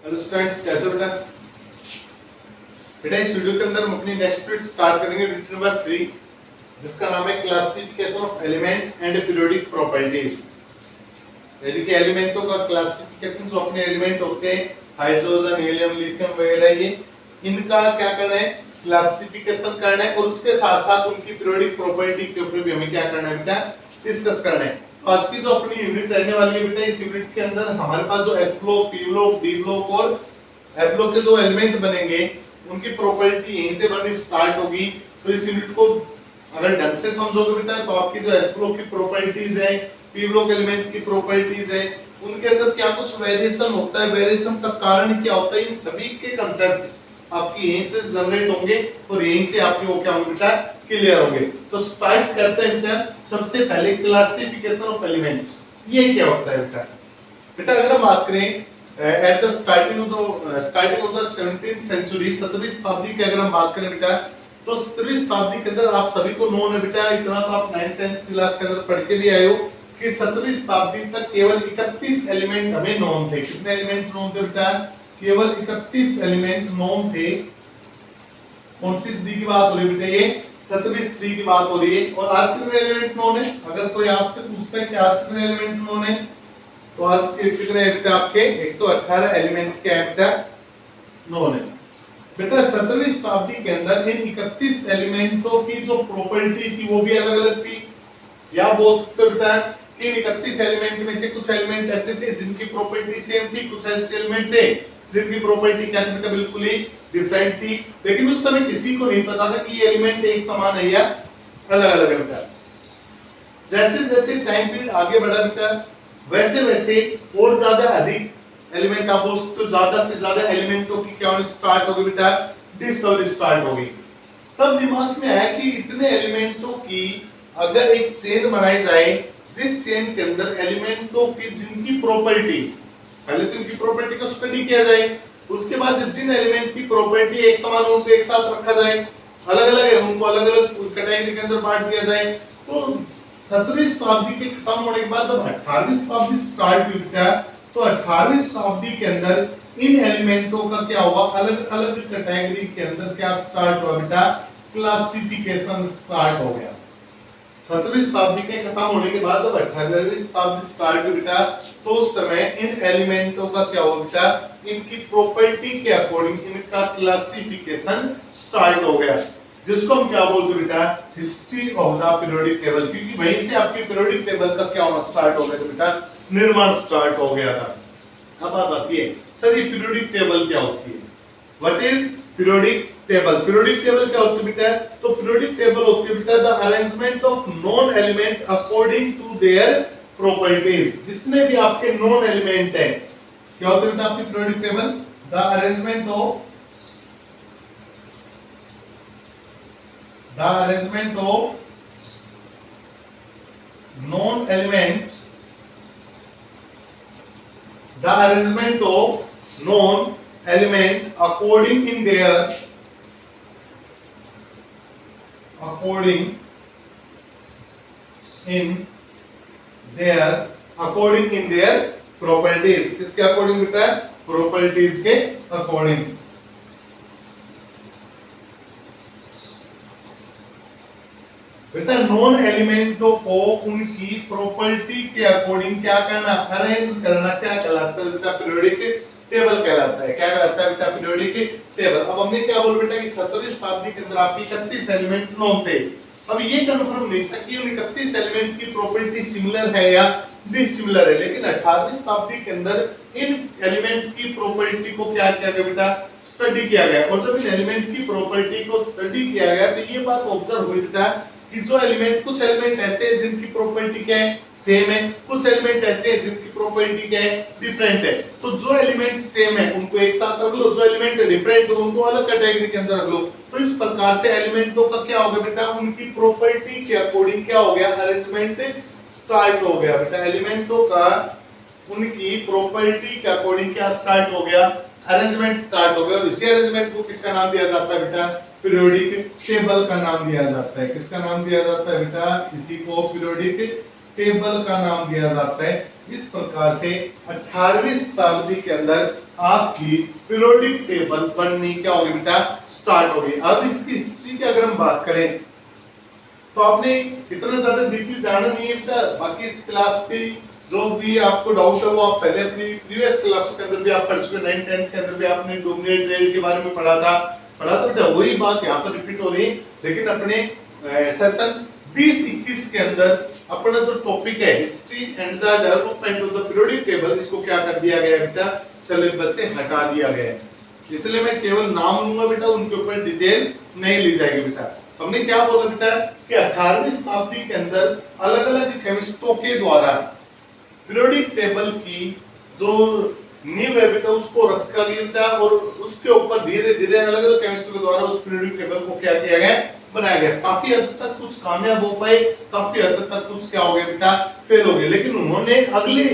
Hello students, कैसे हो बेटा? बेटा इस वीडियो के अंदर हम अपनी नेक्स्ट यूनिट स्टार्ट करेंगे, यूनिट नंबर 3, जिसका नाम है classification of element and periodic properties. यानी कि एलिमेंटों का क्लासिफिकेशन, जो अपने एलिमेंट होते हैं हाइड्रोजन, हीलियम, लिथियम वगैरह, ये इनका क्या करना है, क्लासिफिकेशन करना है, और उसके साथ साथ उनकी पीरियोडिक प्रॉपर्टी के ऊपर भी हमें क्या करना है बेटा, डिस्कस करना है। तो आज की जो अपनी यूनिट रहने वाली है बेटा, इस यूनिट के अंदर हमारे पास जो S block, P block, D block और एफ ब्लॉक के जो एलिमेंट बनेंगे उनकी प्रॉपर्टी यहीं से बननी स्टार्ट होगी। तो इस यूनिट को अगर ढंग से समझोगे बेटा, तो आपकी जो एस ब्लॉक की प्रॉपर्टीज है, पी ब्लॉक एलिमेंट की प्रॉपर्टीज है, उनके अंदर क्या कुछ वेरिएशन होता है, वेरिएशन का कारण क्या होता है, इन सभी के कंसेप्ट आपकी यहीं से जनरेट होंगे और यहीं से आपके वो क्या होंगे बेटा, क्लियर होंगे। तो स्टार्ट करते हैं बेटा, सबसे पहले क्लासिफिकेशन ऑफ एलिमेंट। ये क्या होता है बेटा? बेटा अगर हम बात करें at the starting of the 17th century, 17वीं शताब्दी की अगर हम बात करें बेटा, तो 17वीं शताब्दी के अंदर आप सभी को नोन है बेटा, इतना तो आप 9th 10th क्लास के अंदर पढ़ के भी आए हो कि 17वीं शताब्दी तक केवल 31 एलिमेंट हमें नोन थे। कितने एलिमेंट नोन थे बेटा? केवल 31 एलिमेंट नोन थे। कौन सी सदी की बात हो रही है बेटा? ये 17वीं सदी की बात हो रही है। और आज कितने एलिमेंट नोन है? अगर कोई आपसे पूछता है कि आज कितने एलिमेंट नोन है, तो आज के कितने बेटा आपके 118 एलिमेंट के बेटा नोन है। बेटा 17वीं शताब्दी के अंदर इन 31 एलिमेंटों की जो प्रॉपर्टी थी वो भी अलग अलग थी। या बोल सकते हो बेटा कि इन 31 एलिमेंट में से कुछ एलिमेंट ऐसे थे जिनकी प्रॉपर्टी सेम थी, कुछ ऐसे एलिमेंट थे जिनकी प्रॉपर्टी क्या थी, बिल्कुल ही डिफरेंट थी। लेकिन उस समय किसी को नहीं पता था कि ये एलिमेंट एक समान है या अलग अलग है बेटा। जैसे जैसे टाइम पीरियड आगे बढ़ा बेटा, वैसे वैसे और ज्यादा अधिक एलिमेंट, आप बोल सकते हो ज्यादा से ज्यादा एलिमेंटों की क्या स्टार्ट होगी बेटा, डिस्कवरी स्टार्ट होगी। तब दिमाग में आया कि इतने एलिमेंटों की अगर एक चेन बनाई जाए, जिस चेन के अंदर एलिमेंटों की जिनकी प्रॉपर्टी, पहले तो इनकी प्रॉपर्टी को स्टडी किया जाए, उसके बाद जिन एलिमेंट की प्रॉपर्टी एक समान हो उनको एक साथ रखा जाए, अलग अलग है उनको अलग अलग कैटेगरी के अंदर बांट दिया जाए। तो 17वीं शताब्दी के खत्म होने के बाद जब 18वीं शताब्दी स्टार्ट हुई था, तो 18वीं शताब्दी के अंदर इन एलिमेंटों का क्या हुआ, अलग अलग कैटेगरी के अंदर क्या स्टार्ट हुआ बेटा, क्लासिफिकेशन स्टार्ट हो गया। 17वीं शताब्दी के खत्म होने के बाद जब 18वीं शताब्दी स्टार्ट हुई बेटा, तो उस समय इन एलिमेंटों का क्या हुआ बेटा, इनकी प्रॉपर्टी के अकॉर्डिंग इनका क्लासिफिकेशन स्टार्ट हो गया, जिसको हम क्या बोलते हैं बेटा, history of the periodic table. क्योंकि वहीं से आपकी पीरियोडिक टेबल का क्या होना स्टार्ट हो गया था बेटा, निर्माण स्टार्ट हो गया था। अब बात आती है सर, ये पीरियोडिक टेबल क्या होती है? What is periodic table? Periodic table क्या होती है बेटा? तो पीरियोडिक टेबल होती है बेटा the arrangement of known element according to their properties. जितने भी आपके नोन एलिमेंट हैं, क्या होते हैं बेटा आपकी periodic table? The arrangement of known element, the arrangement of known element according in their properties। किसके अकॉर्डिंग बेटा? प्रॉपर्टीज के अकॉर्डिंग। बेटा नॉन एलिमेंटों को उनकी प्रॉपर्टी के अकॉर्डिंग क्या करना, अरेंज करना, क्या कहलाता है बेटा? पीरियोडिक टेबल कहलाता है। क्या कहलाता है बेटा? Periodic table. अब हमने क्या बोला बेटा कि 17वीं शताब्दी के अंदर आपकी 31 एलिमेंट नोन थे। अब ये कंफर्म नहीं था कि उन 31 एलिमेंट की प्रॉपर्टी सिमिलर है या डिसिमिलर है, लेकिन 18वीं शताब्दी के अंदर इन एलिमेंट की प्रॉपर्टी को क्या किया गया बेटा, स्टडी किया गया। और जब इन एलिमेंट की प्रॉपर्टी को स्टडी किया गया तो ये बात ऑब्जर्व हुई बेटा कि जो एलिमेंट, कुछ एलिमेंट ऐसे हैं जिनकी प्रॉपर्टी क्या है, सेम है, कुछ एलिमेंट ऐसे हैं जिनकी प्रॉपर्टी क्या है, डिफरेंट है। तो जो एलिमेंट सेम है उनको एक साथ रख लो, जो एलिमेंट डिफरेंट है उनको अलग कैटेगरी के अंदर रख लो। तो इस प्रकार से एलिमेंटों का क्या हो गया बेटा, उनकी प्रॉपर्टी के अकॉर्डिंग क्या हो गया, अरेंजमेंट स्टार्ट हो गया बेटा। एलिमेंटों का उनकी प्रॉपर्टी के अकॉर्डिंग क्या स्टार्ट हो गया, अरेंजमेंट स्टार्ट हो गया। और इसी अरेंजमेंट को किसका नाम दिया जाता है बेटा? पीरियोडिक टेबल का नाम दिया जाता है। किसका नाम दिया जाता है बेटा? इसी को पीरियोडिक टेबल का नाम दिया जाता है। इस प्रकार से 18वीं शताब्दी के अंदर आपकी पीरियोडिक टेबल बननी क्या होगी बेटा, स्टार्ट होगी। अब इसकी हिस्ट्री की अगर हम बात करें तो आपने इतना ज्यादा डीपली जाना नहीं है बेटा, बाकी इस क्लास की जो भी आपको डाउट है वो आप पहले अपनी प्रीवियस क्लास के अंदर भी आप पढ़ चुके, 9th 10th के अंदर भी आपने डोमिनेट रेल के बारे में पढ़ा था बेटा, वही बात यहाँ पर रिपीट हो रही है। लेकिन अपने सेशन 20-21 के अंदर अपना जो टॉपिक है history and the development of the periodic table, इसको क्या कर दिया गया है बेटा, सिलेबस से हटा दिया गया है। इसलिए मैं केवल नाम लूंगा बेटा, उनके ऊपर डिटेल नहीं ली जाएगी बेटा। हमने क्या बोला बेटा कि 18वीं शताब्दी के अंदर अलग अलग केमिस्टों के द्वारा पीरियोडिक टेबल की जो नींव है बेटा उसको रखा गया था, और उसके ऊपर धीरे धीरे अलग अलग केमिस्टों के द्वारा उस पीरियोडिक टेबल को क्या किया गया, बनाया गया। काफी हद तक कुछ कामयाब हो पाए, काफी हद तक कुछ क्या हो गया बेटा, फेल हो गए। लेकिन उन्होंने अगले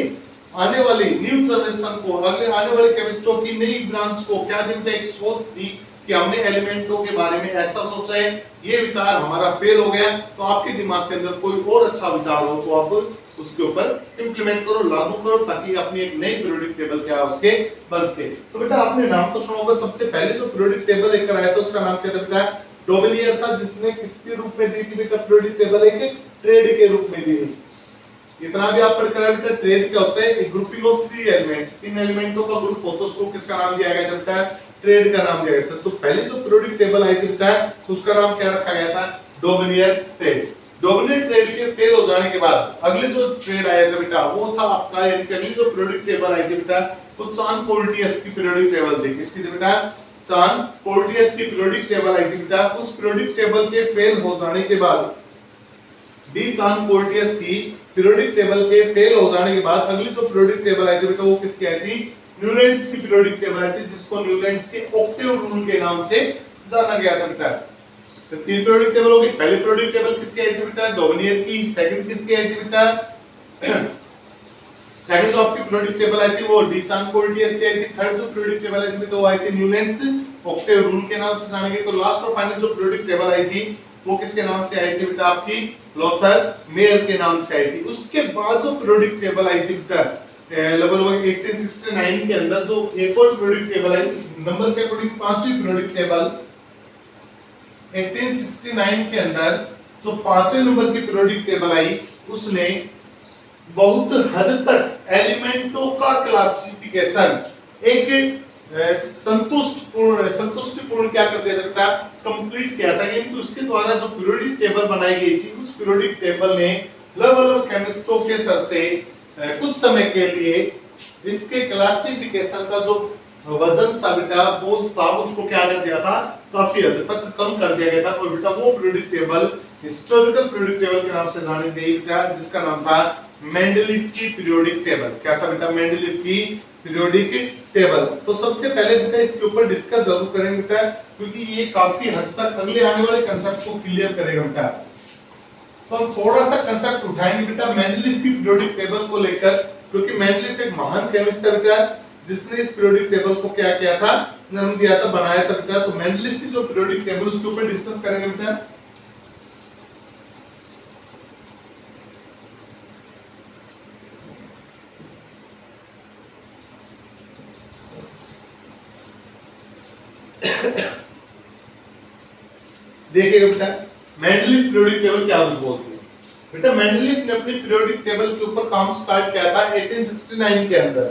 आने वाली न्यू जनरेशन को, अगले आने वाले केमिस्ट्री की नई ब्रांच को क्या दिन पे एक सोच दी कि हमने एलिमेंटों के बारे में ऐसा सोचा है, ये विचार हमारा फेल हो गया, तो आपके दिमाग के अंदर कोई और अच्छा विचार हो तो आप उसके ऊपर इंप्लीमेंट करो, लागू करो, ताकि अपनी एक नई पीरियोडिक टेबल क्या उसके बन सके। तो बेटा आपने नाम तो सुना होगा, सबसे पहले जो पीरियोडिक टेबल लेकर आया था उसका नाम क्या था बेटा, डोवेलियर था, जिसने किसके रूप में दी थी बेटा पीरियोडिक टेबल, एक ट्रेड के रूप में दी थी। इतना भी आप पढ़कर आए बेटा, ट्रेड क्या होता है, एक ग्रुपिंग ऑफ 3 एलिमेंट्स, 3 एलिमेंटों का ग्रुप होता है, उसको किसका नाम दिया गया था बेटा, ट्रेड का नाम दिया गया था। तो पहले जो पीरियोडिक टेबल आई थी बेटा उसका नाम क्या रखा गया था, डोवेलियर ट्रेड। डोवेलियर ट्रेड के फेल हो जाने के बाद अगले जो ट्रेड आया था बेटा वो था आपका, यानी कि अगली जो पीरियोडिक टेबल आई थी बेटा वो चान पोल्टियस की पीरियोडिक टेबल थी। किसकी थी बेटा, चान पोल्टियस की पीरियोडिक टेबल आई थी बेटा। उस पीरियोडिक टेबल के फेल हो जाने के बाद, डी चान पोल्टियस की पीरियोडिक टेबल के फेल हो जाने के बाद अगली जो पीरियोडिक टेबल आई थी बेटा वो किसकी आई थी, न्यूलैंड्स की पीरियोडिक टेबल आई थी, जिसको न्यूलैंड्स के ऑक्टेव रूल के नाम से जाना गया था बेटा। तो 3 पीरियोडिक टेबल होगी। पहली पीरियोडिक टेबल किसकी आई थी बेटा, डोवेलियर की। सेकंड किसकी आई थी बेटा, सेकंड जो आपकी पीरियोडिक टेबल आई थी वो डी चान पोल्टियस की आई थी। थर्ड जो पीरियोडिक टेबल आई थी तो वो आई थी न्यूलैंड्स ऑक्टेव रूल के नाम से जाने गई। तो लास्ट और फाइनल जो पीरियोडिक टेबल आई थी वो किसके नाम से आई थी बेटा, आपकी लोथर मेयर के नाम से आई थी। उसके बाद जो पीरियोडिक टेबल आई थी बेटा लगभग 1869 के अंदर जो एक और पीरियोडिक टेबल आई, नंबर के अकॉर्डिंग 5वीं पीरियोडिक टेबल 1869 के अंदर जो 5वें नंबर की पीरियोडिक टेबल आई, उसने बहुत हद तक एलिमेंटों का क्लासिफिकेशन एक संतुष्टिपूर्ण क्या कर दिया था, कंप्लीट किया था। यानी उसके द्वारा जो पीरियोडिक टेबल बनाई गई थी उस पीरियोडिक टेबल ने अलग-अलग केमिस्टों के सर से कुछ समय के लिए इसके क्लासिफिकेशन का जो वजन था बेटा, बोझ था, उसको क्या कर दिया था, काफी हद तक कम कर दिया गया था। और बेटा वो periodic table historical periodic table के नाम से जानी गई बेटा, जिसका नाम था मेंडलीव की पीरियोडिक टेबल। क्या था बेटा, मेंडलीव की पीरियोडिक टेबल। तो सबसे पहले बेटा इसके ऊपर डिस्कस जरूर करेंगे बेटा, क्योंकि ये काफी हद तक अगले आने वाले कांसेप्ट को क्लियर करेगा बेटा। तो हम थोड़ा सा कांसेप्ट उठाएंगे बेटा मेंडलीव की पीरियोडिक टेबल को लेकर, क्योंकि मेंडलीव एक महान केमिस्ट बेटा जिसने इस पीरियोडिक टेबल को क्या किया था, जन्म दिया था, बनाया था बेटा। तो मेंडलीव की जो पीरियोडिक टेबल उसके ऊपर डिस्कस करेंगे बेटा। देखिएगा बेटा मेंडलीव पीरियोडिक टेबल क्या कुछ बोलती है बेटा। मेंडलीव ने अपनी पीरियोडिक टेबल के ऊपर काम स्टार्ट किया था 1869 के अंदर।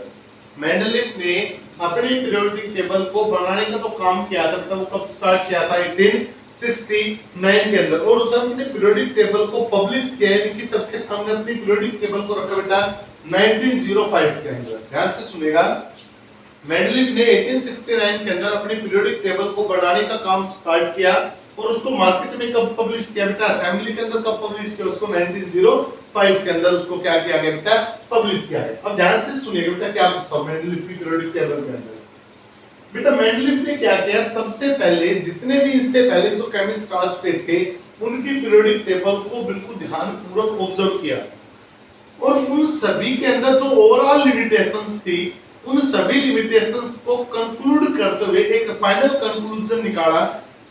मेंडलीव ने अपनी पीरियोडिक टेबल को बनाने का तो काम किया था बेटा, वो कब स्टार्ट किया था, 1869 के अंदर। और उसने अपनी पीरियोडिक टेबल को पब्लिश किया, यानी कि सबके सामने अपनी पीरियोडिक टेबल को रखा बेटा 1905 के अंदर। ध्यान से सुनेगा, मेंडलीव ने 1869 के अंदर अपनी पीरियोडिक टेबल को बनाने का काम स्टार्ट किया, और उसको मार्केट में कब पब्लिश किया बेटा, असेंबली के अंदर कब पब्लिश किया, उसको 1905 के अंदर उसको क्या किया गया बेटा, पब्लिश किया गया। अब ध्यान से सुनिएगा बेटा क्या कुछ मेंडलीव की पीरियोडिक टेबल के अंदर बेटा। मेंडलीव ने क्या किया, सबसे पहले जितने भी इससे पहले जो केमिस्ट आज पे थे उनकी पीरियोडिक टेबल को बिल्कुल ध्यानपूर्वक ऑब्जर्व किया, और उन सभी के अंदर जो ओवरऑल लिमिटेशंस थी उन सभी लिमिटेशंस को कंक्लूड करते हुए एक फाइनल कंक्लूजन निकाला।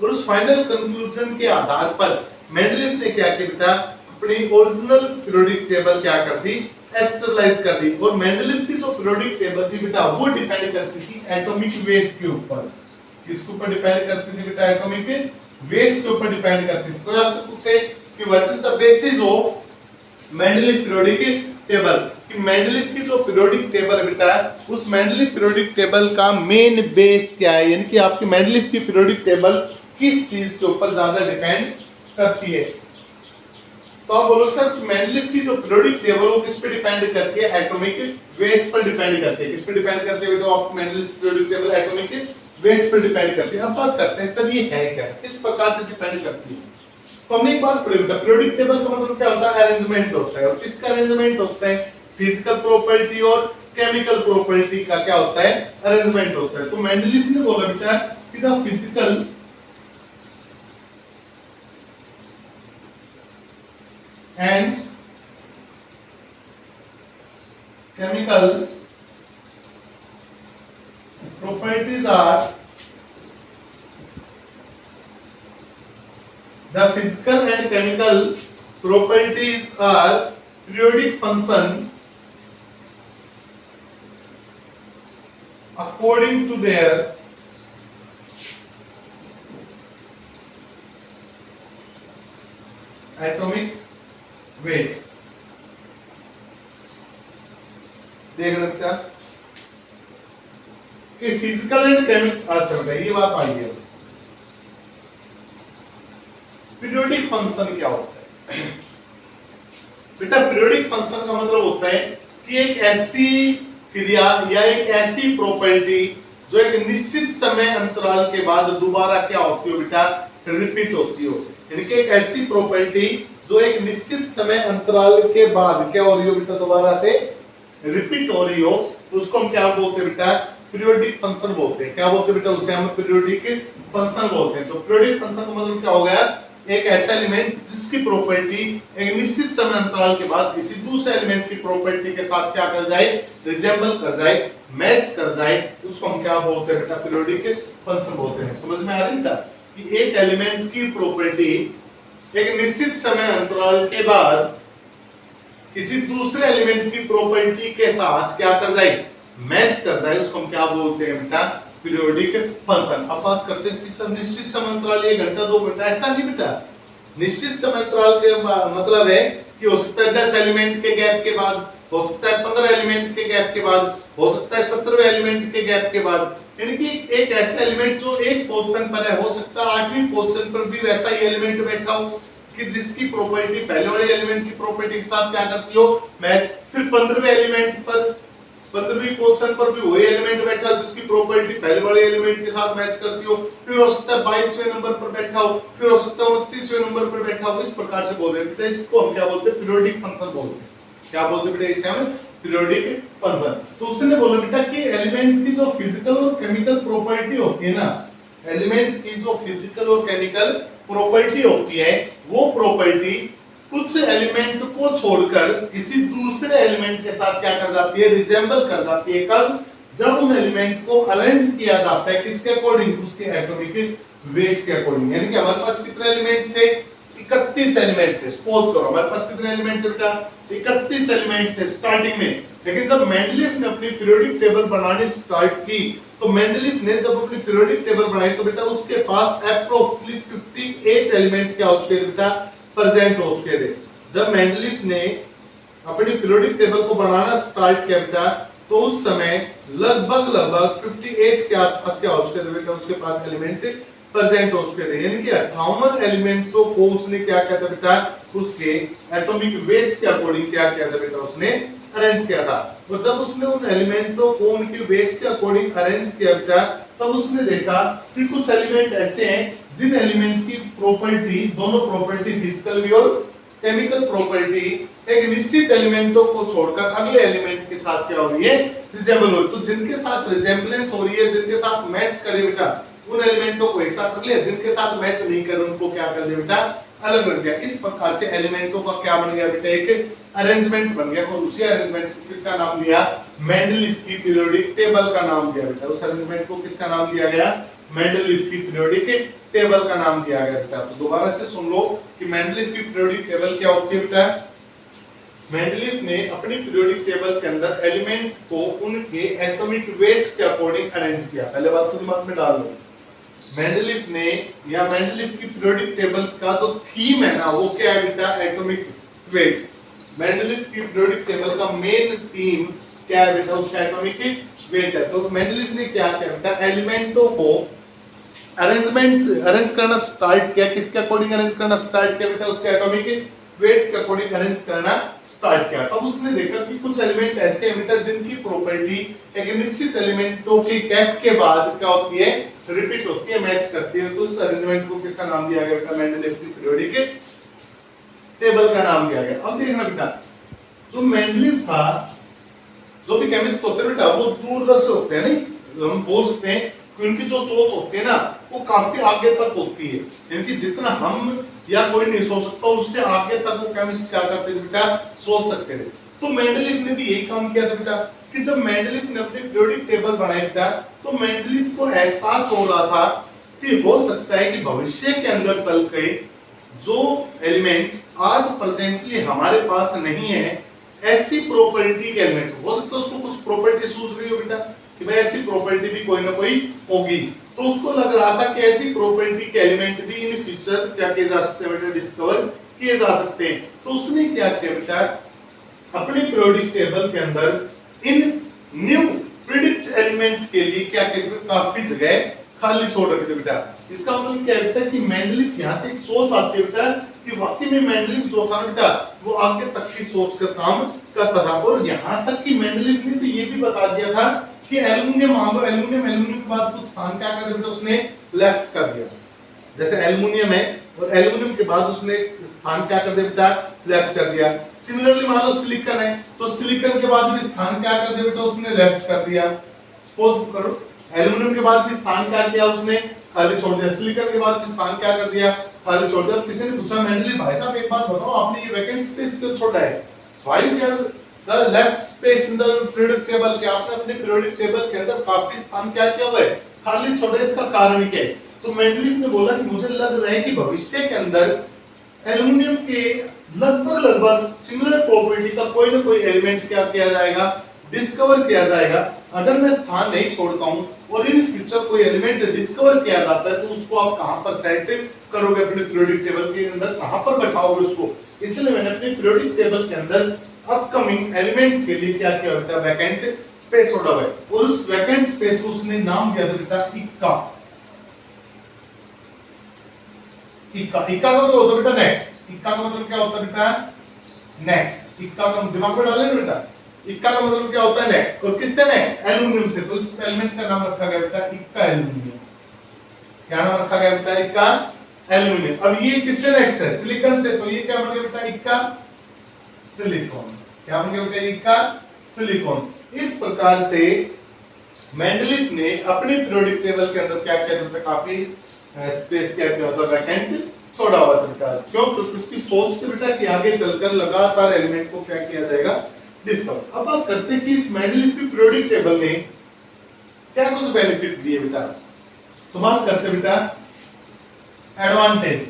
और उस फाइनल कंक्लूजन के आधार पर मेंडलीव ने क्या किया, अपनी ओरिजिनल पीरियोडिक टेबल क्या कर दी, एस्टरलाइज कर दी। और मेंडलीव की जो पीरियोडिक टेबल थी बेटा वो डिपेंड करती थी एटॉमिक वेट के ऊपर। किसके ऊपर डिपेंड करती थी बेटा, एटॉमिक वेट के ऊपर डिपेंड करती थी। कोई आपसे पूछे कि what is the basis of Mendeleev periodic table, कि मेंडलीव की जो पीरियोडिक टेबल है बेटा उस मेंडलीव पीरियोडिक टेबल का मेन बेस क्या है, यानी कि आपकी मेंडलीव की पीरियोडिक टेबल किस चीज के ऊपर ज्यादा डिपेंड करती है। तो आप बोलोगे सर मेंडलीव की जो पीरियोडिक टेबल वो किस पे डिपेंड करती है, एटॉमिक वेट पर डिपेंड करती है। किस पे डिपेंड करती है बेटा, आप Mendeleev periodic table atomic weight पर डिपेंड करती है। अब बात करते हैं सर ये है क्या, किस प्रकार से डिपेंड करती है। तो हमने एक बात पढ़ी बेटा, पीरियोडिक टेबल का मतलब क्या होता है, अरेंजमेंट होता है। और किसका अरेंजमेंट होता है, फिजिकल प्रॉपर्टी और केमिकल प्रॉपर्टी का क्या होता है, अरेंजमेंट होता है। तो मेंडलीव ने बोला बेटा कि the physical and chemical properties are the physical and chemical properties are periodic function according to their atomic weight। देख रहे हैं कि फिजिकल एंड केमिकल, अच्छा बेटा ये बात आई है। पीरियोडिक फंक्शन क्या होता है बेटा, पीरियोडिक फंक्शन का मतलब होता है कि एक ऐसी क्रिया या एक ऐसी प्रॉपर्टी जो एक निश्चित समय अंतराल के बाद दोबारा क्या होती हो बेटा, रिपीट होती हो। यानी कि एक ऐसी प्रॉपर्टी जो एक निश्चित समय अंतराल के बाद क्या हो रही हो बेटा, दोबारा से रिपीट हो रही हो, तो उसको हम क्या बोलते हैं बेटा, पीरियोडिक फंक्शन बोलते हैं। क्या बोलते हैं बेटा, उसे हम पीरियोडिक फंक्शन बोलते हैं। तो पीरियोडिक फंक्शन का मतलब क्या हो गया, एक ऐसा एलिमेंट जिसकी प्रॉपर्टी एक निश्चित समय अंतराल के बाद किसी दूसरे एलिमेंट की प्रॉपर्टी के साथ क्या कर जाए, रिजेंबल कर जाए, मैच कर जाए, उसको हम क्या बोलते हैं बेटा, पीरियोडिक फंक्शन बोलते हैं। समझ में आ रही है कि एक एलिमेंट की प्रॉपर्टी एक निश्चित समय अंतराल के बाद किसी दूसरे एलिमेंट की प्रॉपर्टी के साथ क्या कर जाए, मैच कर जाए, उसको हम क्या बोलते हैं बेटा, पीरियोडिक फंक्शन। अब बात करते हैं कि सर निश्चित समय अंतराल 1 घंटा 2 घंटा, ऐसा नहीं बेटा। निश्चित समय अंतराल के मतलब है कि हो सकता है 10 एलिमेंट के गैप के बाद, हो सकता है 15 एलिमेंट के गैप के बाद, हो सकता है 17वें एलिमेंट के गैप के बाद। यानी कि एक ऐसा एलिमेंट जो एक पोजीशन पर है, हो सकता है 8वीं पोजीशन पर भी वैसा ही एलिमेंट बैठा हो कि जिसकी प्रॉपर्टी पहले वाले एलिमेंट की प्रॉपर्टी के साथ क्या करती हो, मैच। फिर 15वें एलिमेंट पर 15वीं पोजीशन पर भी वही एलिमेंट बैठा जिसकी प्रॉपर्टी पहले वाले एलिमेंट के साथ मैच करती हो। फिर हो सकता है 22वें नंबर पर बैठा हो, फिर हो सकता है 29वें नंबर पर बैठा हो। इस प्रकार से बोल रहे हैं, इसको हम क्या बोलते हैं, पीरियोडिक फंक्शन बोलते हैं। क्या बोलते हैं बेटा, इसे हम पीरियोडिक फंक्शन। तो उसने बोला बेटा कि एलिमेंट की जो फिजिकल और केमिकल प्रॉपर्टी होती है ना, एलिमेंट की जो फिजिकल और केमिकल प्रॉपर्टी होती है, वो प्रॉपर्टी कुछ एलिमेंट को छोड़कर किसी दूसरे एलिमेंट के साथ क्या कर जाती है, रिजेंबल कर जाती है। कब, जब उन एलिमेंट को अरेंज किया जाता है किसके अकॉर्डिंग, उसके एटॉमिक वेट के अकॉर्डिंग। यानी कि हमारे पास कितने एलिमेंट थे, 31 एलिमेंट थे। सपोज करो हमारे पास कितने एलिमेंट थे बेटा, 31 एलिमेंट थे स्टार्टिंग में। लेकिन जब मेंडलीव ने अपनी पीरियोडिक टेबल बनानी स्टार्ट की, तो मेंडलीव ने जब अपनी पीरियोडिक टेबल बनाई तो बेटा उसके पास अप्रोक्सीमेटली 58 एलिमेंट क्या हो चुके थे बेटा, प्रेजेंट हो चुके थे। जब मेंडलीव ने अपनी पीरियोडिक टेबल को बनाना स्टार्ट किया बेटा, तो उस समय लगभग 58 के आसपास क्या हो चुके थे बेटा, उसके पास एलिमेंट प्रेजेंट हो चुके थे। यानी कि 58 एलिमेंटों को उसने क्या किया था बेटा, उसके एटॉमिक वेट के अकॉर्डिंग क्या किया था बेटा, उसने अरेंज किया था। और जब उसने उन एलिमेंटों को उनके वेट के अकॉर्डिंग अरेंज किया बेटा, तब उसने देखा कि कुछ एलिमेंट ऐसे हैं जिन एलिमेंट की प्रॉपर्टी, दोनों प्रॉपर्टी फिजिकल भी और केमिकल प्रॉपर्टी एक निश्चित एलिमेंटों को छोड़कर अगले एलिमेंट के साथ क्या हो रही है, रिजेंबल हो रही है। तो जिनके साथ रिजेंबलेंस हो रही है, जिनके साथ मैच करे बेटा, उन एलिमेंटों को एक साथ रख लिया, जिनके साथ मैच नहीं कर उनको क्या कर दिया बेटा, अलग रख दिया। इस प्रकार से एलिमेंटों का क्या बन गया बेटा, एक अरेंजमेंट बन गया। और उसी अरेंजमेंट को किसका नाम दिया, मेंडलीव की पीरियोडिक टेबल का नाम दिया बेटा। उस अरेंजमेंट को किसका नाम दिया गया, मेंडलीव की पीरियोडिक टेबल का नाम दिया गया बेटा। तो दोबारा से सुन लो कि मेंडलीव की पीरियोडिक टेबल क्या होती है बेटा। मेंडलीव ने अपनी पीरियोडिक टेबल के अंदर एलिमेंट को उनके एटॉमिक वेट के अकॉर्डिंग अरेंज किया। पहले बात तो दिमाग में डाल लो, मेंडलीव ने या मेंडलीव की पीरियोडिक टेबल का जो थीम है ना वो क्या है बेटा, एटॉमिक वेट। मेंडलीव की पीरियोडिक टेबल का मेन थीम क्या है बेटा, उसका एटॉमिक वेट है। तो मेंडलीव ने क्या किया बेटा, एलिमेंटों को अरेंज करना स्टार्ट किया। किसके अकॉर्डिंग अरेंज करना स्टार्ट किया बेटा, उसके एटॉमिक वेट के अकॉर्डिंग अरेंज करना स्टार्ट किया। तब उसने देखा कि कुछ एलिमेंट ऐसे हैं बेटा जिनकी प्रॉपर्टी एक निश्चित एलिमेंटों के कैप के बाद क्या होती है, रिपीट होती है, मैच करती है। तो उस अरेंजमेंट को किसका नाम दिया गया बेटा, मेंडलीव की पीरियोडिक टेबल का नाम दिया गया। अब देखना बेटा, जो मेंडलीव था, जो भी केमिस्ट होते हैं बेटा वो दूरदर्शी होते हैं, नहीं हम बोल सकते हैं कि उनकी जो सोच होती है ना वो काफी आगे तक होती है, यानी जितना हम या कोई नहीं सोच सकता उससे आगे तक वो केमिस्ट क्या करते थे बेटा, सोच सकते थे। तो मेंडलीव ने भी यही काम किया था बेटा कि जब मेंडलीव ने अपनी पीरियोडिक टेबल बनाई बेटा, तो मेंडलीव को एहसास हो रहा था कि हो सकता है कि भविष्य के अंदर चल के जो एलिमेंट आज प्रेजेंटली हमारे पास नहीं है, ऐसी प्रॉपर्टी के एलिमेंट हो सकता है उसको कुछ प्रॉपर्टी सूझ रही हो बेटा कि भाई ऐसी प्रॉपर्टी भी कोई ना कोई होगी। तो उसको लग रहा था कि ऐसी प्रॉपर्टी के एलिमेंट भी इन फ्यूचर क्या किए जा सकते हैं बेटा, डिस्कवर किए जा सकते हैं। तो उसने क्या किया बेटा, अपनी पीरियोडिक टेबल के अंदर इन न्यू प्रिडिक्ट एलिमेंट के लिए क्या किया, काफी जगह खाली छोड़ रखे थे बेटा। इसका मतलब क्या है बेटा कि मेंडलीव यहाँ से एक सोच आती है बेटा कि वाकई में मेंडलीव जो था बेटा वो आगे तक की सोच का काम करता था। और यहाँ तक कि मेंडलीव ने तो ये भी बता दिया था कि एल्युमिनियम मान लो, एल्युमिनियम के बाद कुछ स्थान क्या कर दिया, उसने लेफ्ट कर दिया। जैसे एल्युमिनियम है और एल्युमिनियम के बाद उसने स्थान क्या कर दिया बेटा, लेफ्ट कर दिया। सिमिलरली मान लो सिलिकॉन है तो सिलिकॉन के बाद भी स्थान क्या कर दिया बेटा, उसने लेफ्ट कर दिया। सपोज करो एल्युमिनियम के बाद भी स्थान क्या किया, उसने खाली छोड़ दिया। सिलिकॉन के बाद भी स्थान क्या कर दिया, खाली छोड़ दिया। किसी ने पूछा मेंडलीव भाई साहब एक बात बताओ, आपने ये वैकेंट स्पेस क्यों छोड़ा है, why you have the left space in the periodic table, कि आपने अपने पीरियोडिक टेबल के अंदर काफी स्थान क्या किया हुआ है, खाली छोड़ा, इसका कारण क्या है। तो मेंडलीव ने बोला कि मुझे लग रहा है कि भविष्य के अंदर एल्युमिनियम के लगभग सिमिलर प्रॉपर्टी का कोई ना कोई एलिमेंट क्या किया जाएगा, डिस्कवर किया जाएगा। अगर मैं स्थान नहीं छोड़ता हूं और इन फ्यूचर कोई एलिमेंट डिस्कवर किया जाता है तो उसको आप कहां पर सेट करोगे, अपने पीरियोडिक टेबल के अंदर कहां पर बैठाओगे उसको। इसलिए मैंने अपने पीरियोडिक टेबल के अंदर अपकमिंग एलिमेंट के लिए क्या किया बेटा, वैकेंट स्पेस छोड़ा हुआ है। और उस वैकेंट स्पेस को उसने नाम दिया था बेटा इक्का। इक्का का मतलब होता है बेटा नेक्स्ट। इक्का का मतलब क्या होता है बेटा, नेक्स्ट। इक्का का दिमाग में डाले ना बेटा, इक्का का मतलब क्या होता है, नेक्स्ट। और किससे नेक्स्ट, एल्युमिनियम से। तो इस एलिमेंट का नाम रखा गया बेटा इक्का एल्युमिनियम। क्या नाम रखा गया बेटा, इक्का एल्युमिनियम। अब ये किससे नेक्स्ट है, सिलिकॉन से। तो ये क्या बन गया बेटा, इक्का सिलिकॉन। क्या बन गया बेटा, इक्का सिलिकॉन। इस प्रकार से मेंडलीव ने अपनी पीरियोडिक टेबल के अंदर क्या किया बेटा, काफी स्पेस क्या किया था, वैकेंट छोड़ा हुआ था बेटा। क्यों, क्योंकि उसकी सोच थी बेटा कि आगे चलकर लगातार एलिमेंट को क्या किया जाएगा, डिस्कवर। अब बात करते हैं कि इस मेंडलीव की पीरियोडिक टेबल ने क्या कुछ बेनिफिट दिए बेटा। तो बात करते बेटा एडवांटेज।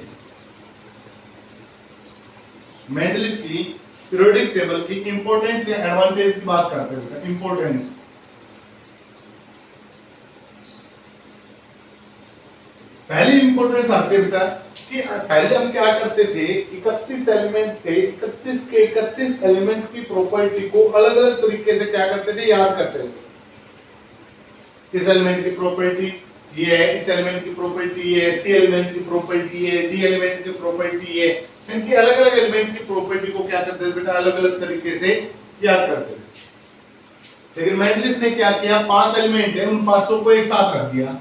मेंडलीव की पीरियोडिक टेबल की इंपॉर्टेंस या एडवांटेज की बात करते हैं बेटा। इंपॉर्टेंस, पहली इंपॉर्टेंस आती है बेटा कि पहले हम क्या करते थे, 31 एलिमेंट थे, 31 के 31 एलिमेंट की प्रॉपर्टी को अलग अलग तरीके से क्या करते थे, याद करते थे। इस एलिमेंट की प्रॉपर्टी ये है, इस एलिमेंट की प्रॉपर्टी ये है, सी एलिमेंट की प्रॉपर्टी ये, डी एलिमेंट की प्रॉपर्टी ये। इनकी अलग अलग एलिमेंट की प्रॉपर्टी को क्या करते थे बेटा, अलग अलग तरीके से याद करते थे। लेकिन मेंडलीव ने क्या किया, 5 एलिमेंट है, उन पांचों को एक साथ रख दिया।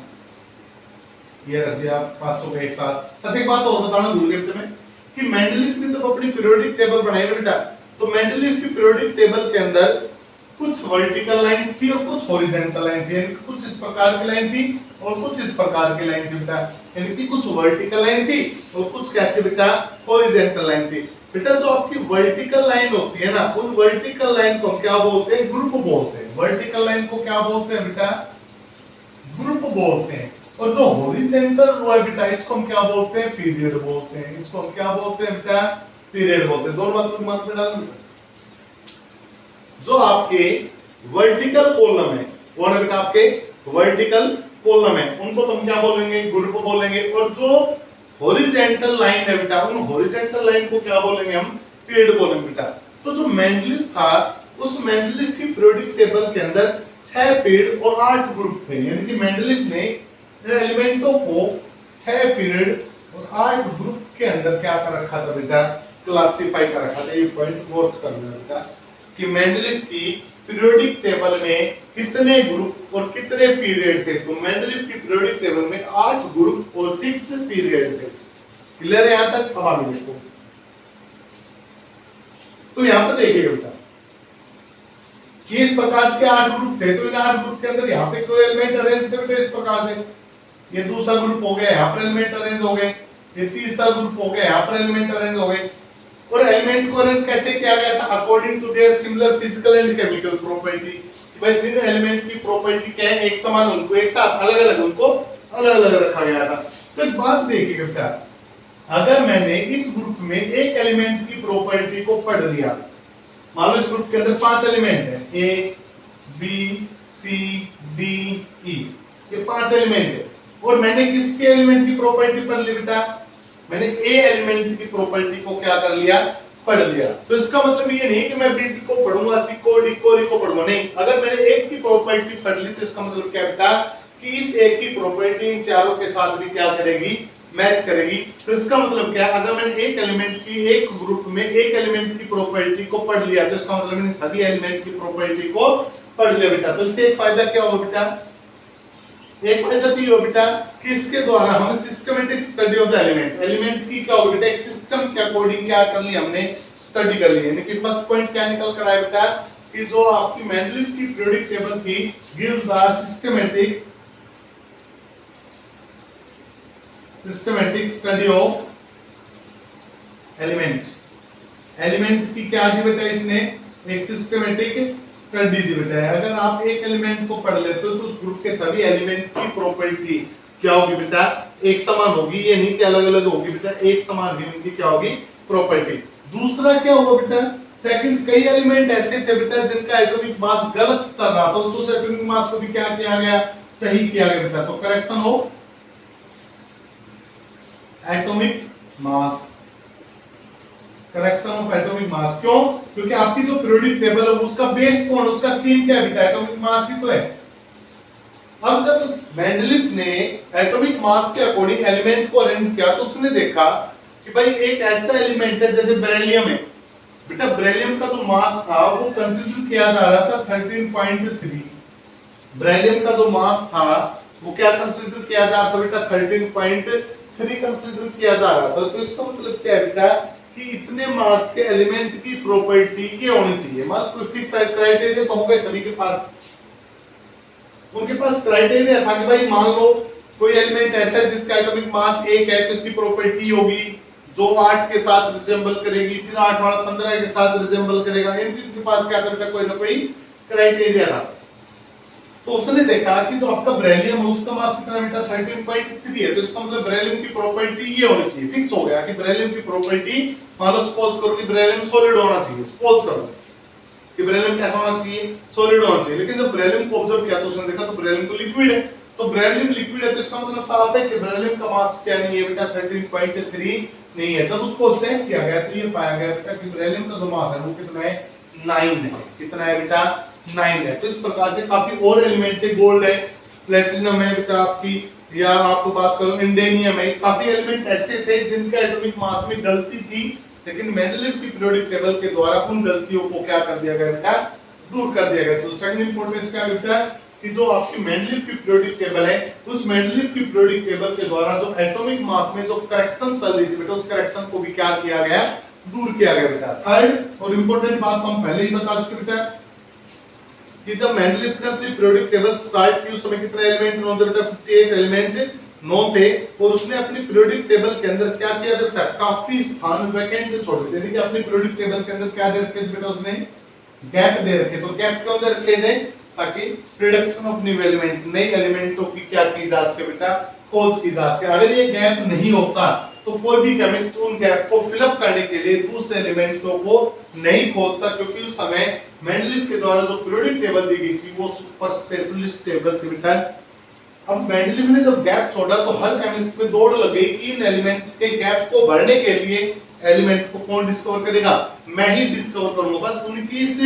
ये रख दिया 500 को एक साथ। अच्छा एक बात और बताना भूल गए तुम्हें कि मेंडलीव ने जब अपनी पीरियोडिक टेबल बनाई बेटा, तो मेंडलीव की पीरियोडिक टेबल के अंदर कुछ वर्टिकल लाइंस थी और कुछ हॉरिजॉन्टल लाइन थी। यानी कुछ इस प्रकार की लाइन थी और कुछ इस प्रकार की लाइन थी बेटा। यानी कि कुछ वर्टिकल लाइन थी और कुछ क्या थी बेटा, हॉरिजॉन्टल लाइन थी। बेटा जो आपकी वर्टिकल लाइन होती है ना, उन वर्टिकल लाइन को क्या बोलते हैं, ग्रुप बोलते हैं। वर्टिकल लाइन को क्या बोलते हैं बेटा, ग्रुप बोलते हैं। और जो हॉरिजॉन्टल रो है बेटा इसको हम क्या बोलते हैं, पीरियड बोलते हैं। इसको हम क्या बोलते हैं बेटा, पीरियड बोलते हैं। दोनों बात में डाल। जो आपके वर्टिकल कॉलम है, कौन है बेटा, आपके वर्टिकल कॉलम है, उनको तुम क्या बोलेंगे, ग्रुप बोलेंगे। और जो हॉरिजॉन्टल लाइन है बेटा, उन हॉरिजॉन्टल लाइन को क्या बोलेंगे हम, पीरियड बोलेंगे बेटा। तो जो मेंडलीफ था, उस मेंडलीफ की पीरियोडिक टेबल के अंदर 6 पीरियड और 8 ग्रुप थे। यानी कि मेंडलीफ ने एलिमेंटों को 6 पीरियड और 8 ग्रुप के अंदर क्या कर रखा था बेटा, क्लासिफाई कर रखा था। ये पॉइंट नोट करना बेटा कि मेंडलीफ की पीरियोडिक टेबल में कितने ग्रुप और कितने पीरियड थे। तो मेंडलीफ की पीरियोडिक टेबल में 8 ग्रुप और 6 पीरियड थे। क्लियर है यहां तक? अब आगे देखो, तो यहां पर देखिएगा बेटा कि इस प्रकार के 8 ग्रुप थे। तो इन 8 ग्रुप के अंदर यहाँ पे कोई एलिमेंट अरेंज थे बेटा इस प्रकार से। ये दूसरा ग्रुप हो गया, यहाँ पर एलिमेंट अरेंज हो गए। ये तीसरा ग्रुप हो गया, यहाँ पर एलिमेंट अरेंज हो गए। और एलिमेंट को अरेंज कैसे किया गया था, according to their similar physical and chemical property. भाई जिन एलिमेंट की प्रॉपर्टी क्या है, एक समान, उनको एक साथ अलग अलग उनको अलग अलग रखा गया था। तो एक बात देखिए बेटा, अगर मैंने इस ग्रुप में एक एलिमेंट की प्रॉपर्टी को पढ़ लिया, मान लो इस ग्रुप के अंदर 5 एलिमेंट है, A B C D E, ये 5 एलिमेंट है। और मैंने किसके एलिमेंट की प्रॉपर्टी पढ़ ली बेटा, मैंने ए एलिमेंट की प्रॉपर्टी को क्या कर लिया, पढ़ लिया। तो इसका मतलब ये नहीं कि मैं बी को पढ़ूंगा, सी को, डी को पढ़ूंगा, नहीं। अगर मैंने एक की प्रॉपर्टी पढ़ ली तो इसका मतलब क्या बेटा कि इस एक की प्रॉपर्टी इन चारों के साथ भी क्या करेगी, मैच करेगी। तो इसका मतलब क्या है, अगर मैंने एक एलिमेंट की, एक ग्रुप में एक एलिमेंट की प्रॉपर्टी को पढ़ लिया तो इसका मतलब मैंने सभी एलिमेंट की प्रॉपर्टी को पढ़ लिया बेटा। तो इससे एक फायदा क्या होगा बेटा, एक फायदा तो ये हो बेटा कि इसके द्वारा हम systematic study of the element, element की क्या होगा बेटा, एक सिस्टम के अकॉर्डिंग क्या कर लिया हमने, स्टडी कर ली। यानी कि फर्स्ट पॉइंट क्या निकल कर आया बेटा कि जो आपकी मेंडलीफ की पीरियोडिक टेबल थी, give the systematic study of element. Element की क्या दी बेटा, इसने एक सिस्टमैटिक स्टडी दी बेटा। अगर आप एक एलिमेंट को पढ़ लेते हो तो उस ग्रुप के सभी एलिमेंट की प्रॉपर्टी क्या होगी बेटा, एक समान होगी। ये नहीं कि अलग अलग होगी बेटा, एक समान ही उनकी क्या होगी, प्रॉपर्टी। दूसरा क्या होगा बेटा, सेकंड, कई एलिमेंट ऐसे थे बेटा जिनका एटॉमिक मास गलत चल रहा था, तो उस एटॉमिक मास को भी क्या किया गया, सही किया गया बेटा। तो करेक्शन हो atomic mass, correction of atomic mass. क्यों? क्योंकि आपकी जो पीरियोडिक टेबल है उसका बेस कौन, उसका थीम क्या है बेटा, एटॉमिक मास ही तो है। अब जब मेंडलीफ ने एटॉमिक मास के अकॉर्डिंग एलिमेंट को अरेंज किया तो उसने देखा कि भाई एक ऐसा एलिमेंट है जैसे बेरिलियम है बेटा, बेरिलियम का जो मास था वो कंसीडर किया जा रहा था 13.3। बेरिलियम का जो मास था वो क्या कंसीडर किया जा रहा था बेटा, 13.3 कंसीडर किया जा रहा था। तो इसका मतलब क्या है बेटा कि इतने मास के एलिमेंट की प्रॉपर्टी ये होनी चाहिए। मान कोई फिक्स क्राइटेरिया तो होगा सभी के पास, उनके पास क्राइटेरिया था कि भाई मान लो कोई एलिमेंट ऐसा है जिसका एटॉमिक मास 1 है तो इसकी प्रॉपर्टी होगी जो 8 के साथ रिजेंबल करेगी, फिर 8 वाला 15 के साथ रिजेंबल करेगा। इनके पास क्या करता कोई ना कोई क्राइटेरिया था। तो उसने देखा कि जो आपका बेरिलियम है उसका मास कितना बेटा, 13.3 है। तो इसका मतलब बेरिलियम की प्रॉपर्टी ये होनी चाहिए, फिक्स हो गया कि बेरिलियम की प्रॉपर्टी, मान लो सपोज करो कि बेरिलियम सॉलिड होना चाहिए, सपोज करो कि बेरिलियम कैसा होना चाहिए, सॉलिड होना चाहिए। लेकिन जब बेरिलियम को ऑब्जर्व किया तो उसने देखा तो बेरिलियम तो लिक्विड है। तो बेरिलियम लिक्विड है तो इसका मतलब साफ है कि बेरिलियम का मास क्या नहीं है बेटा, 13.3 नहीं है। तब उसको चेक किया गया तो ये पाया गया बेटा कि बेरिलियम का जो मास है वो कितना है, 9 है। कितना है बेटा, 9 है। तो इस प्रकार से काफी और एलिमेंट है, गोल्ड है, प्लेटिनम है बेटा आपकी, या आपको बात करो इंडेनियम है। काफी एलिमेंट ऐसे थे जिनका एटॉमिक मास में गलती थी, लेकिन मेंडलीफ की पीरियोडिक टेबल के द्वारा उन गलतियों को क्या कर दिया गया बेटा, दूर कर दिया गया। तो सेकंड इंपॉर्टेंस क्या बेटा कि जो आपकी मेंडलीफ की पीरियोडिक टेबल है उस मेंडलीफ की पीरियोडिक टेबल के द्वारा जो एटॉमिक मास में जो करेक्शन चल रही थी बेटा, उस करेक्शन को भी क्या किया गया, दूर किया गया बेटा। थर्ड और इंपॉर्टेंट बात हम पहले ही बता चुके बेटा कि जब मेंडलीफ ने अपनी पीरियोडिक टेबल स्टार्ट की उस समय कितने एलिमेंट नोन थे बेटा, 58 एलिमेंट नोन थे। और उसने अपनी पीरियोडिक टेबल के अंदर क्या किया बेटा, काफी स्थान वैकेंट छोड़ दिए। यानी कि अपनी पीरियोडिक टेबल के अंदर क्या दे रखे बेटा, उसने गैप दे रखे। तो गैप क्यों दे रखे थे, ताकि प्रोडक्शन ऑफ न्यू एलिमेंट, नए एलिमेंटों की क्या की जा सके बेटा, खोज की जा सके। अगर ये गैप नहीं होता तो कोई भी केमिस्ट उन गैप को फिलअप करने के लिए दूसरे एलिमेंटों को नहीं खोजता, क्योंकि उस समय मेंडलीव के द्वारा जो पीरियोडिक टेबल दी गई थी वो सुपर स्पेशलिस्ट टेबल थी बेटा। अब मेंडलीव ने जब गैप छोड़ा तो हर केमिस्ट में दौड़ लग गई कि इन एलिमेंट के गैप को भरने के लिए एलिमेंट को कौन डिस्कवर करेगा, मैं ही डिस्कवर करूंगा। बस उनकी इस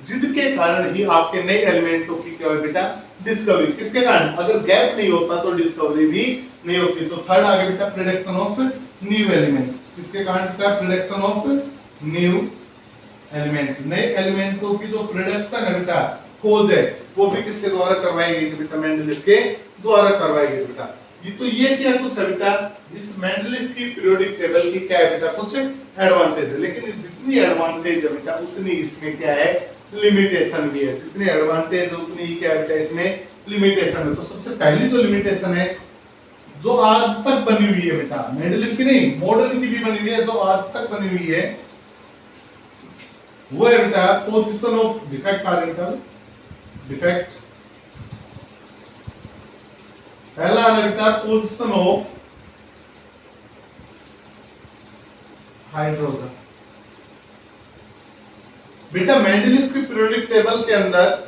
जिद के कारण ही आपके नए एलिमेंटों की क्या है बेटा, डिस्कवरी। किसके कारण, अगर गैप नहीं होता तो डिस्कवरी भी नहीं होती। तो थर्ड आ गया बेटा प्रोडक्शन ऑफ न्यू एलिमेंट। किसके कारण बेटा, प्रोडक्शन ऑफ न्यू एलिमेंट। नए एलिमेंटों की जो प्रोडक्शन है बेटा, खोज है, वो भी किसके द्वारा करवाई गई थी बेटा, मेंडलीव के द्वारा करवाई गई बेटा। ये क्या कुछ है बेटा, इस मेंडलीव की पीरियोडिक टेबल की क्या है बेटा, कुछ एडवांटेज है। लेकिन जितनी एडवांटेज है बेटा उतनी इसमें क्या है, लिमिटेशन भी है। जितनी एडवांटेज उतनी ही क्या है बेटा, इसमें लिमिटेशन है। तो सबसे पहली जो लिमिटेशन है जो आज तक बनी हुई है बेटा, मेंडलीव की नहीं, मॉडर्न की भी बनी हुई है, जो आज तक बनी हुई है वो है बेटा position of defect particle, defect. पहला है बेटा पोजीशन ऑफ हाइड्रोजन। बेटा मेंडलीव की पीरियोडिक टेबल के अंदर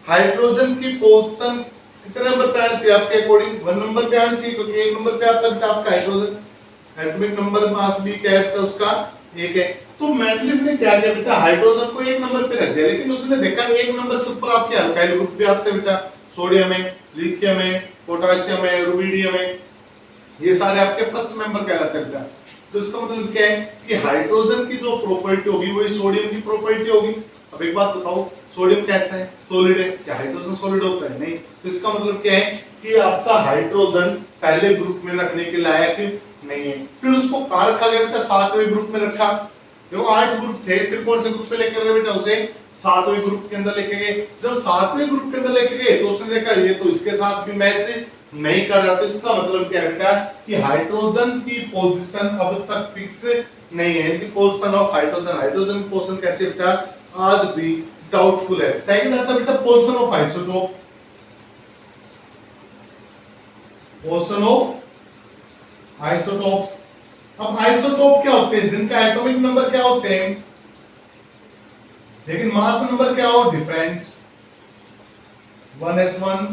हाइड्रोजन की पोजीशन कितने नंबर पे आनी चाहिए आपके अकॉर्डिंग, 1 नंबर पे आनी चाहिए, क्योंकि 1 नंबर पे आता है आपका हाइड्रोजन। एटॉमिक नंबर मास भी क्या है उसका 1 है। तो मेंडलीव ने क्या किया बेटा, हाइड्रोजन को 1 नंबर पे रख दिया, लेकिन उसने देखा 1 नंबर के ऊपर आपके अल्काइल ग्रुप भी आते हैं बेटा, सोडियम है, लिथियम है, पोटेशियम है, रुबिडियम है, ये सारे आपके फर्स्ट मेंबर कहलाते हैं बेटा। तो इसका मतलब क्या है कि हाइड्रोजन की जो प्रॉपर्टी होगी वही सोडियम की प्रॉपर्टी होगी। अब एक बात बताओ, सोडियम कैसा है, सॉलिड है, क्या हाइड्रोजन सॉलिड होता है, नहीं। तो इसका मतलब क्या है कि आपका हाइड्रोजन पहले ग्रुप में रखने के लायक नहीं है। फिर उसको कहां रखा गया बेटा, 7वें ग्रुप में रखा। जो 8 ग्रुप थे, फिर कौन से ग्रुप पे लेकर गए बेटा, उसे 7वें ग्रुप के अंदर लेके गए। जब 7वें ग्रुप के अंदर लेके गए तो उसने देखा ये तो इसके साथ भी मैच नहीं कर रहा। तो इसका मतलब क्या है बेटा कि हाइड्रोजन की पोजीशन अब तक फिक्स नहीं है। कि पोजीशन ऑफ हाइड्रोजन, हाइड्रोजन की पोजीशन कैसे बेटा, आज भी डाउटफुल है। सेकंड आता है बेटा position of isotope. Position of isotopes. अब आइसोटोप क्या होते हैं, जिनका एटॉमिक नंबर क्या हो सेम, लेकिन मास नंबर क्या हो different. 1h1,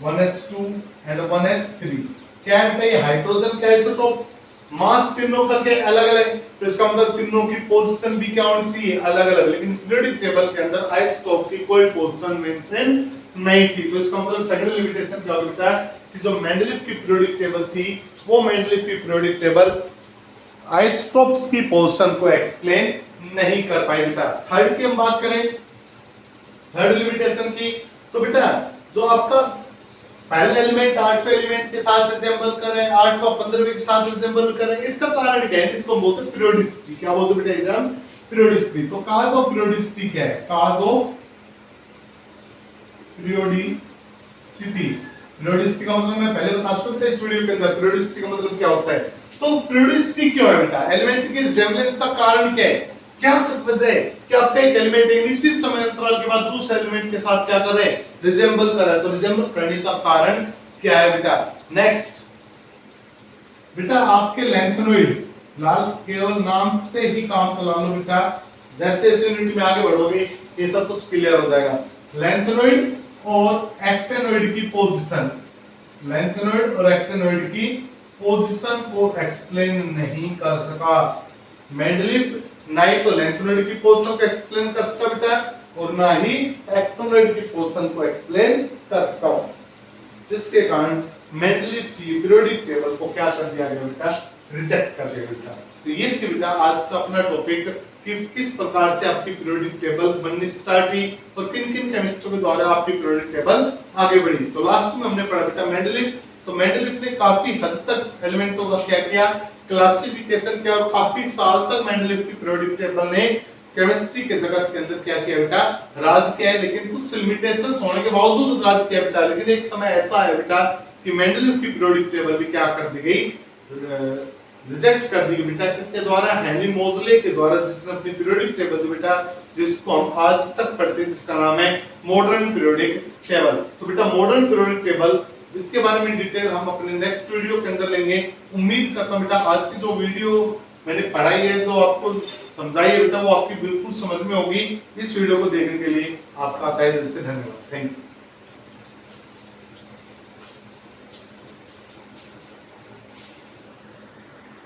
1h2 and 1h3। क्या है ये हाइड्रोजन का आइसोटोप, मास तीनों का क्या अलग अलग, तो इसका मतलब तीनों की पोजीशन भी क्या होनी चाहिए, अलग अलग। लेकिन पीरियोडिक टेबल के अंदर आइसोटोप की कोई पोजीशन मेंशन नहीं थी। तो इसका मतलब सेकंड लिमिटेशन क्या होता है कि जो मेंडलीव की पीरियोडिक टेबल थी वो मेंडलीव की पीरियोडिक टेबल आइसोटोप्स की पोजीशन को एक्सप्लेन नहीं कर पाई बेटा। थर्ड की हम बात करें, थर्ड लिमिटेशन की, तो बेटा जो आपका पहला एलिमेंट 8वें एलिमेंट के साथ रिजेंबल कर रहे हैं, 8वां 15वें के साथ रिजेंबल कर रहे हैं, इसका कारण क्या है, इसको बोलते हैं पीरियोडिसिटी। क्या बोलते हैं बेटा एग्जाम, पीरियोडिसिटी। तो काज ऑफ पीरियोडिसिटी क्या है, काज ऑफ पीरियोडिसिटी। पीरियोडिसिटी का मतलब मैं पहले बता चुका था इस वीडियो के अंदर, पीरियोडिसिटी का मतलब क्या होता है। तो पीरियोडिसिटी क्यों है बेटा, एलिमेंट की रिजेंबलेंस का कारण क्या है, क्या वजह है कि आपका एक एलिमेंट एक निश्चित समय अंतराल के बाद दूसरे एलिमेंट के साथ क्या कर रहे हैं, रिजेंबल कर रहा है। तो रिजेंबल करने का कारण क्या है बेटा। नेक्स्ट बेटा आपके लैंथेनॉइड, लाल केवल नाम से ही काम चला लो बेटा, जैसे जैसे यूनिट में आगे बढ़ोगे ये सब कुछ क्लियर हो जाएगा। लैंथेनॉइड और एक्टेनॉइड की पोजीशन, लैंथेनॉइड और एक्टेनॉइड की पोजीशन को एक्सप्लेन नहीं कर सका मेंडलीव, ना ही तो लैंथेनॉइड की पोजीशन को एक्सप्लेन कर सका बेटा और ना ही एक्टेनॉइड की पोजीशन को एक्सप्लेन कर सका, जिसके कारण मेंडलीव की पीरियोडिक टेबल को क्या कर दिया गया बेटा, रिजेक्ट कर दिया बेटा। तो ये थी बेटा आज का अपना टॉपिक कि किस प्रकार से आपकी पीरियोडिक टेबल बननी स्टार्ट हुई और किन किन केमिस्ट्री के द्वारा आपकी पीरियोडिक टेबल आगे बढ़ी। तो लास्ट में हमने पढ़ा बेटा मेंडलीव। तो मेंडलीव ने काफी हद तक एलिमेंटों का क्या किया, क्लासिफिकेशन किया और काफी साल तक मेंडलीव की पीरियोडिक टेबल ने केमिस्ट्री के जगत के अंदर क्या किया बेटा, राज किया है। लेकिन कुछ लिमिटेशंस होने के बावजूद राज किया बेटा। लेकिन एक समय ऐसा है बेटा कि मेंडलीव की पीरियोडिक टेबल भी क्या कर दी गई, रिजेक्ट कर दी बेटा, किसके द्वारा? हेनरी मोजले के द्वारा, जिसने अपनी पीरियोडिक टेबल दी बेटा, जिसको हम आज तक पढ़ते हैं, जिसका नाम है मॉडर्न पीरियोडिक टेबल। तो बेटा मॉडर्न पीरियोडिक टेबल, इसके बारे में डिटेल हम अपने नेक्स्ट वीडियो के अंदर लेंगे। उम्मीद करता हूं बेटा आज की जो वीडियो मैंने पढ़ाई है, जो आपको समझाई है बेटा, वो आपकी बिल्कुल समझ में होगी। इस वीडियो को देखने के लिए आपका तहे दिल से धन्यवाद। Thank you.